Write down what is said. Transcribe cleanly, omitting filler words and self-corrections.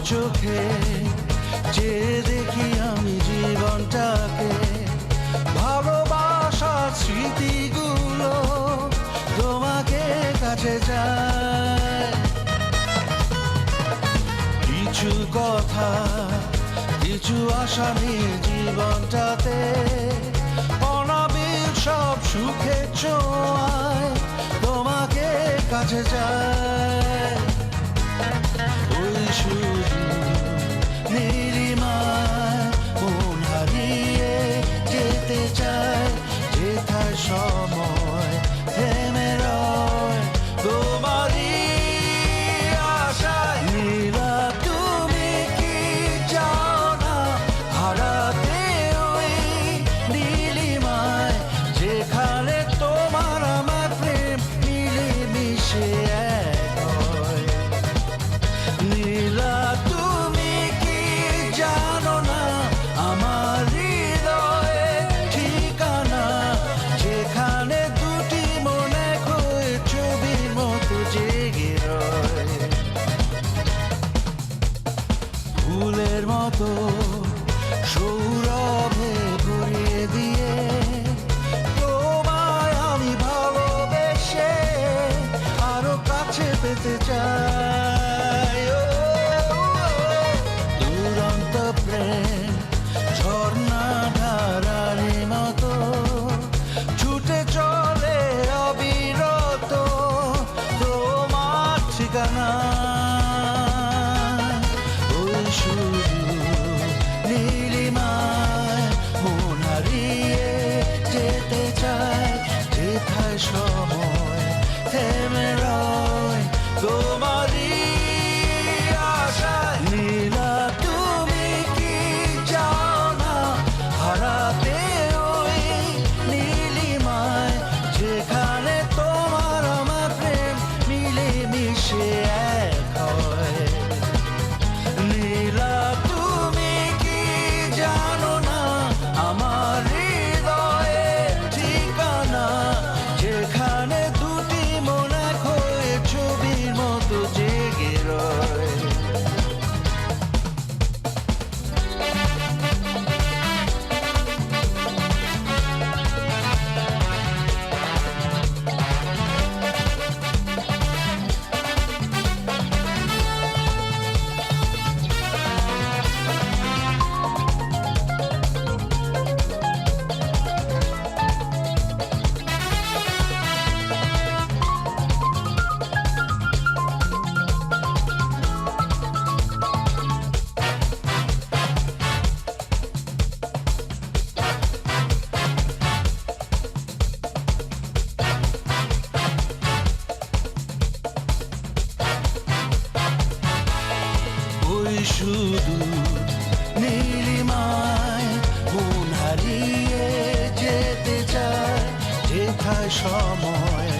চোখে যে দেখি আমি জীবনটাকে, ভালোবাসার স্মৃতিগুলো তোমাকে কাছে যায়। কিছু কথা, কিছু আশা নিয়ে জীবনটাতে, অনাবিল সব সুখের ছোঁয়ায় তোমাকে কাছে যায়। ওই শুধু নীলিমায় মন হারিয়ে যেতে চায়, যেথায় সময় থেমে রয় তোমারই আশায়। নীলা তুমি কি চাও না হারাতে ওই নীলিমায়, যেখানে তোমার আমার প্রেম মিলে মিশে এক হয়। নীলা তুমি কি জানো না আমার হৃদয়ে ঠিকানা, যেখানে দুটি মন এক হয়ে ছবির মতো জেগে রয়। ফুলের মতো সৌরভে ভরিয়ে দিয়ে তোমায় আমি ভালোবেসে আরো কাছে পেতে চাই। ও, দুরন্ত প্রেম ঝর্ণা ধারার মতো ছুটে চলে অবিরত তোমার ঠিকানা। ওই শুধু নীলিমায় মন হারিয়ে যেতে চায়, যেথায় সময় থেমে রয় তোমারই আশায়। নীলা তুমি কি চাও না হারাতে ওই নীলিমায়, যেখানে তোমার আমার প্রেম মিলে মিশে এক হয়। নীলা তুমি কি জানো না আমার হৃদয়ের ঠিকানা, যেখানে দুটি মন এক হয়ে ছবির মতো জেগে রয়। ওই শুধু নীলিমায় মন হারিয়ে যেতে চায়, যেথায় সময়